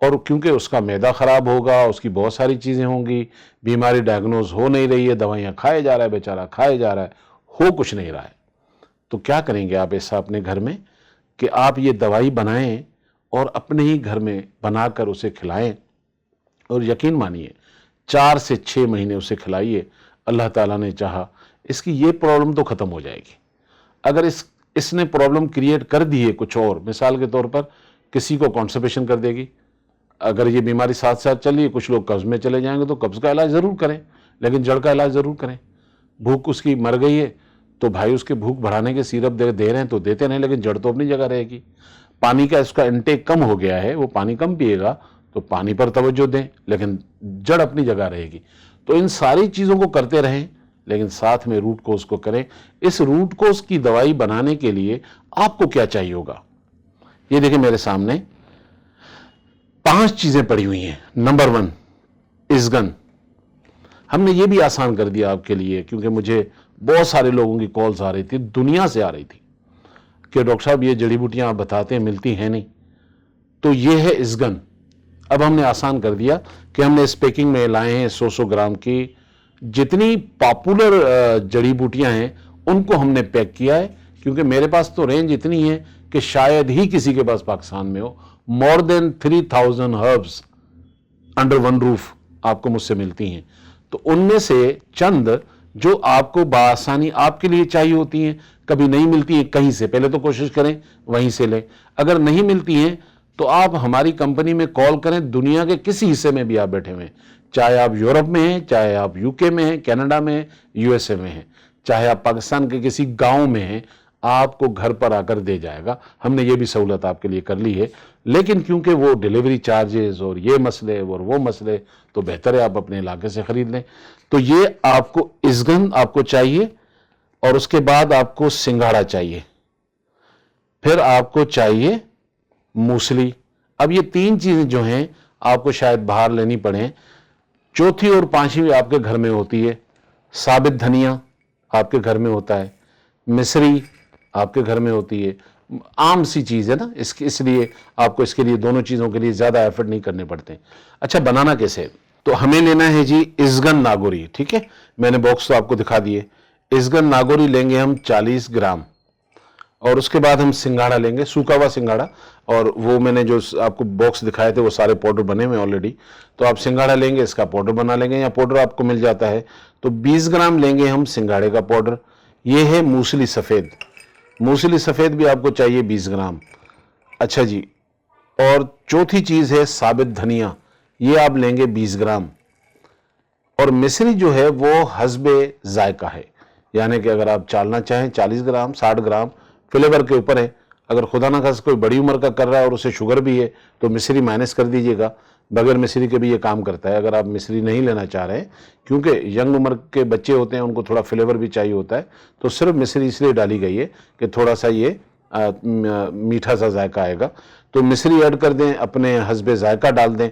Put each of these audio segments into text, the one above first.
اور کیونکہ اس کا معدہ خراب ہوگا، اس کی بہت ساری چیزیں ہوں گی، بیماری ڈائگنوز ہو نہیں رہی ہے، دوائیاں کھائے جا رہا ہے بیچارہ، کھائے جا رہا ہے، ہو کچھ نہیں رہا ہے، تو کیا کریں گے آپ ایسا اپنے گھر میں کہ آپ یہ دوائی بنائیں اور اپنے ہی گھر میں بنا کر اسے کھلائیں، اور یقین مانیے 4 سے 6 مہینے اسے کھلائیے، اللہ تعالیٰ نے چاہا اس کی یہ پرابلم تو ختم ہو جائے گی۔ اگر اس نے پرابلم کریٹ کر دی ہے کچھ اور، مثال کے طور پر کسی کو کانسٹیپیشن کر دے گی، اگر یہ بیماری ساتھ ساتھ چل رہی ہے، کچھ لوگ قبض میں چلے جائیں گے، تو قبض کا علاج ضرور کریں، لیکن جڑ کا علاج ضرور کریں۔ بھوک اس کی مر گئی ہے تو بھائی اس کے بھوک بڑھانے کے سیرپ دے رہے ہیں تو دیتے رہیں، لیکن جڑ تو اپنی جگہ رہے گی۔ پانی کا اس کا انٹیک کم ہو گیا ہے، وہ پانی کم پیے گا تو پانی پر توجہ دیں، لیکن جڑ اپنی جگہ رہے گی۔ تو ان ساری چیزوں کو کرتے رہیں، لیکن ساتھ میں روٹ کوز کو کریں۔ اس روٹ کوز کی دوائی بنانے کے لیے آپ کو کیا چاہیے ہوگا؟ یہ دیکھیں میرے سامنے 5 چیزیں پڑی ہوئی ہیں۔ نمبر 1 اسگن۔ ہم نے یہ بھی آسان کر دیا آپ کے لیے، کیونکہ مجھے بہت سارے لوگوں کی کالز آ رہی تھی، دنیا سے آ رہی تھی کہ ڈاکٹر صاحب یہ جڑی بوٹیاں آپ بتاتے ہیں ملتی ہیں نہیں، تو یہ ہے اسگن۔ اب ہم نے آسان کر دیا کہ ہم نے اس پیکنگ میں لائے ہیں 100 گرام کی جتنی پاپولر جڑی بوٹیاں ہیں ان کو ہم نے پیک کیا ہے، کیونکہ میرے پاس تو رینج اتنی ہے کہ شاید ہی کسی کے پاس پاکستان میں ہو۔ مور دین 3000 ہربس انڈر ون روف آپ کو مجھ سے ملتی ہیں، تو ان میں سے چند جو آپ کو بآسانی آپ کے لیے چاہیے ہوتی ہیں، کبھی نہیں ملتی ہیں کہیں سے، پہلے تو کوشش کریں وہیں سے لیں۔ اگر نہیں ملتی ہیں تو آپ ہماری کمپنی میں کال کریں، دنیا کے کسی حصے میں بھی آپ بیٹھے ہوئے ہیں، چاہے آپ یورپ میں ہیں، چاہے آپ UK میں ہیں، کینیڈا میں ہیں، USA میں ہیں، چاہے آپ پاکستان کے کسی گاؤں میں ہیں، آپ کو گھر پر آ کر دے جائے گا۔ ہم نے یہ بھی سہولت آپ کے لیے کر لی ہے، لیکن کیونکہ وہ ڈیلیوری چارجز اور یہ مسئلے اور وہ مسئلے، تو بہتر ہے آپ اپنے علاقے سے خرید لیں۔ تو یہ آپ کو اسگن آپ کو چاہیے، اور اس کے بعد آپ کو سنگھاڑا چاہیے، پھر آپ کو چاہیے موسلی۔ اب یہ 3 چیزیں جو ہیں آپ کو شاید باہر لینی پڑیں، چوتھی اور پانچویں آپ کے گھر میں ہوتی ہے۔ ثابت دھنیا آپ کے گھر میں ہوتا ہے، مصری آپ کے گھر میں ہوتی ہے، عام سی چیز ہے نا، اس لیے آپ کو اس کے لیے دونوں چیزوں کے لیے زیادہ ایفرٹ نہیں کرنے پڑتے۔ اچھا بنانا کیسے؟ تو ہمیں لینا ہے جی اسگن ناگوری، ٹھیک ہے، میں نے باکس تو آپ کو دکھا دیے۔ اسگن ناگوری لیں گے ہم 40 گرام، اور اس کے بعد ہم سنگھاڑا لیں گے، سوکھا ہوا سنگھاڑا، اور وہ میں نے جو آپ کو باکس دکھائے تھے وہ سارے پاؤڈر بنے ہوئے آلریڈی، تو آپ سنگھاڑا لیں گے، اس کا پاؤڈر بنا لیں گے، یا پاؤڈر آپ کو مل جاتا ہے، تو 20 گرام لیں گے ہم سنگھاڑے کا پاؤڈر۔ یہ ہے موسلی سفید، موسلی سفید بھی آپ کو چاہیے 20 گرام۔ اچھا جی، اور چوتھی چیز ہے ثابت دھنیا، یہ آپ لیں گے 20 گرام، اور مصری جو ہے وہ حسب ذائقہ ہے، یعنی کہ اگر آپ چالنا چاہیں 40 گرام، 60 گرام، فلیور کے اوپر ہے۔ اگر خدا نہ خواستہ کوئی بڑی عمر کا کر رہا ہے اور اسے شوگر بھی ہے تو مصری مائنس کر دیجئے گا، بغیر مصری کے بھی یہ کام کرتا ہے۔ اگر آپ مصری نہیں لینا چاہ رہے ہیں، کیونکہ ینگ عمر کے بچے ہوتے ہیں ان کو تھوڑا فلیور بھی چاہیے ہوتا ہے، تو صرف مصری اس لیے ڈالی گئی ہے کہ تھوڑا سا یہ میٹھا سا ذائقہ آئے گا، تو مصری ایڈ کر دیں، اپنے حسب ذائقہ ڈال دیں۔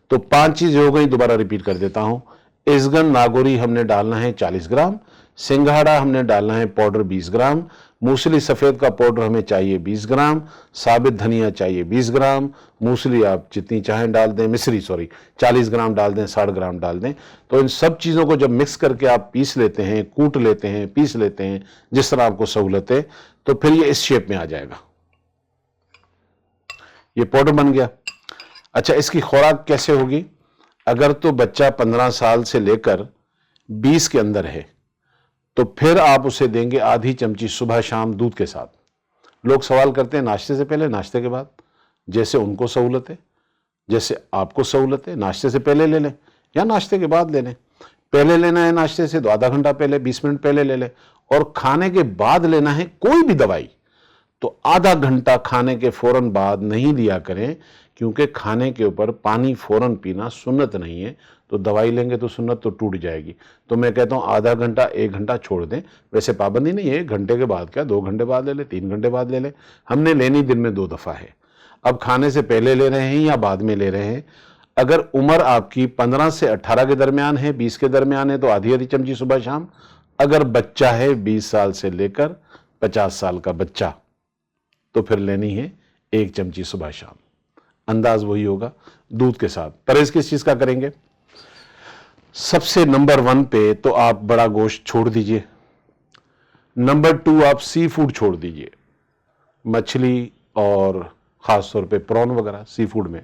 تو 5 چیزیں ہو گئی، دوبارہ ریپیٹ کر دیتا ہوں۔ اسگن ناگوری ہم نے ڈالنا ہے 40 گرام، سنگھاڑا ہم نے ڈالنا ہے پاؤڈر 20 گرام، موسلی سفید کا پاؤڈر ہمیں چاہیے 20 گرام، ثابت دھنیا چاہیے 20 گرام، موسلی آپ جتنی چاہیں ڈال دیں، مصری 40 گرام ڈال دیں، 60 گرام ڈال دیں۔ تو ان سب چیزوں کو جب مکس کر کے آپ پیس لیتے ہیں، کوٹ لیتے ہیں، پیس لیتے ہیں، جس طرح آپ کو سہولت ہے، تو پھر یہ اس شیپ میں آ جائے گا، یہ پاؤڈر بن گیا۔ اچھا اس کی خوراک کیسے ہوگی؟ اگر تو بچہ 15 سال سے لے کر 20 کے اندر ہے تو پھر آپ اسے دیں گے آدھی چمچی صبح شام دودھ کے ساتھ۔ لوگ سوال کرتے ہیں ناشتے سے پہلے، ناشتے کے بعد، جیسے ان کو سہولت ہے، جیسے آپ کو سہولت ہے، ناشتے سے پہلے لے لیں یا ناشتے کے بعد لے لیں۔ پہلے لینا ہے ناشتے سے تو آدھا گھنٹہ پہلے، 20 منٹ پہلے لے لیں، اور کھانے کے بعد لینا ہے کوئی بھی دوائی تو آدھا گھنٹہ کھانے کے فوراً بعد نہیں لیا کریں، کیونکہ کھانے کے اوپر پانی فوراً پینا سنت نہیں ہے، تو دوائی لیں گے تو سنت تو ٹوٹ جائے گی۔ تو میں کہتا ہوں آدھا گھنٹہ 1 گھنٹہ چھوڑ دیں، ویسے پابندی نہیں ہے 1 گھنٹے کے بعد، کیا 2 گھنٹے بعد لے لیں، 3 گھنٹے بعد لے لیں، ہم نے لینی دن میں 2 دفعہ ہے۔ اب کھانے سے پہلے لے رہے ہیں یا بعد میں لے رہے ہیں، اگر عمر آپ کی 15 سے 18 کے درمیان ہے، 20 کے درمیان ہے، تو آدھی چمچی صبح شام۔ اگر بچہ ہے 20 سال سے لے کر 50 سال کا بچہ، تو پھر لینی ہے 1 چمچی صبح شام۔ انداز وہی ہوگا دودھ کے ساتھ. پرہیز کس چیز کا کریں گے؟ سب سے نمبر 1 پہ تو آپ بڑا گوشت چھوڑ دیجئے. نمبر 2 آپ سی فوڈ چھوڑ دیجئے, مچھلی اور خاص طور پہ پرون وغیرہ سی فوڈ میں.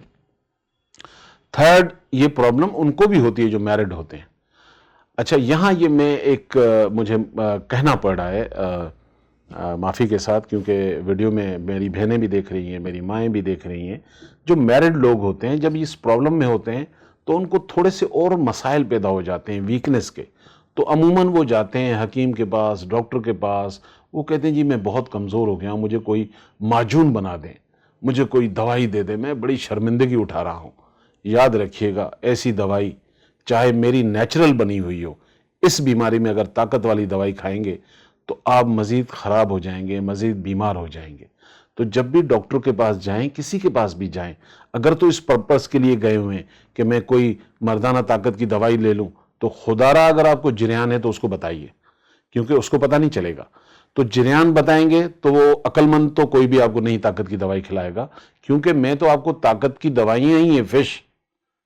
تھرڈ, یہ پرابلم ان کو بھی ہوتی ہے جو میرڈ ہوتے ہیں. اچھا, یہاں یہ میں ایک مجھے کہنا پڑ رہا ہے معافی کے ساتھ, کیونکہ ویڈیو میں میری بہنیں بھی دیکھ رہی ہیں, میری مائیں بھی دیکھ رہی ہیں. جو میرڈ لوگ ہوتے ہیں جب اس پرابلم میں ہوتے ہیں تو ان کو تھوڑے سے اور مسائل پیدا ہو جاتے ہیں ویکنس کے. تو عموماً وہ جاتے ہیں حکیم کے پاس, ڈاکٹر کے پاس. وہ کہتے ہیں جی میں بہت کمزور ہو گیا ہوں, مجھے کوئی معجون بنا دیں, مجھے کوئی دوائی دے دیں, میں بڑی شرمندگی اٹھا رہا ہوں. یاد رکھیے گا, ایسی دوائی چاہے میری نیچرل بنی ہوئی ہو, اس بیماری میں اگر طاقت والی دوائی کھائیں گے تو آپ مزید خراب ہو جائیں گے, مزید بیمار ہو جائیں گے. تو جب بھی ڈاکٹر کے پاس جائیں, کسی کے پاس بھی جائیں, اگر تو اس پرپس کے لیے گئے ہوئے ہیں کہ میں کوئی مردانہ طاقت کی دوائی لے لوں, تو خدا را اگر آپ کو جریان ہے تو اس کو بتائیے, کیونکہ اس کو پتہ نہیں چلے گا. تو جریان بتائیں گے تو وہ عقل مند تو کوئی بھی آپ کو نہیں طاقت کی دوائی کھلائے گا, کیونکہ میں تو آپ کو طاقت کی دوائیاں ہی ہیں, فش,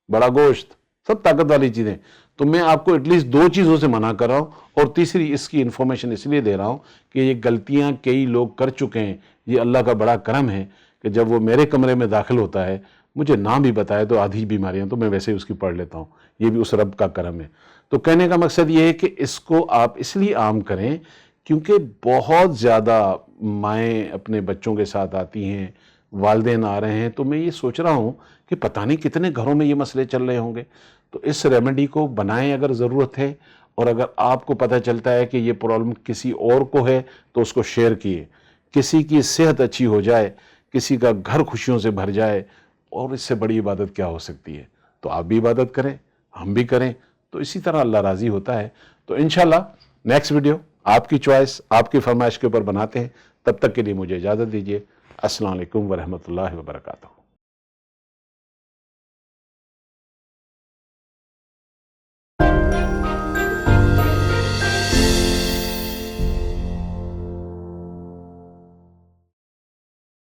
بڑا گوشت, سب طاقت والی چیزیں. تو میں آپ کو ایٹ لیسٹ 2 چیزوں سے منع کر رہا ہوں, اور تیسری اس کی انفارمیشن اس لیے دے رہا ہوں کہ یہ غلطیاں کئی لوگ کر چکے ہیں. یہ اللہ کا بڑا کرم ہے کہ جب وہ میرے کمرے میں داخل ہوتا ہے, مجھے نام بھی بتائے تو آدھی بیماریاں تو میں ویسے ہی اس کی پڑھ لیتا ہوں. یہ بھی اس رب کا کرم ہے. تو کہنے کا مقصد یہ ہے کہ اس کو آپ اس لیے عام کریں کیونکہ بہت زیادہ مائیں اپنے بچوں کے ساتھ آتی ہیں, والدین آ رہے ہیں. تو میں یہ سوچ رہا ہوں کہ پتہ نہیں کتنے گھروں میں یہ مسئلے چل رہے ہوں گے. تو اس ریمیڈی کو بنائیں اگر ضرورت ہے, اور اگر آپ کو پتہ چلتا ہے کہ یہ پرابلم کسی اور کو ہے تو اس کو شیئر کیے. کسی کی صحت اچھی ہو جائے, کسی کا گھر خوشیوں سے بھر جائے, اور اس سے بڑی عبادت کیا ہو سکتی ہے. تو آپ بھی عبادت کریں, ہم بھی کریں, تو اسی طرح اللہ راضی ہوتا ہے. تو انشاءاللہ نیکسٹ ویڈیو آپ کی چوائس, آپ کی فرمائش کے اوپر بناتے ہیں. تب تک کے لیے مجھے اجازت دیجیے. السلام علیکم ورحمۃ اللہ وبرکاتہ.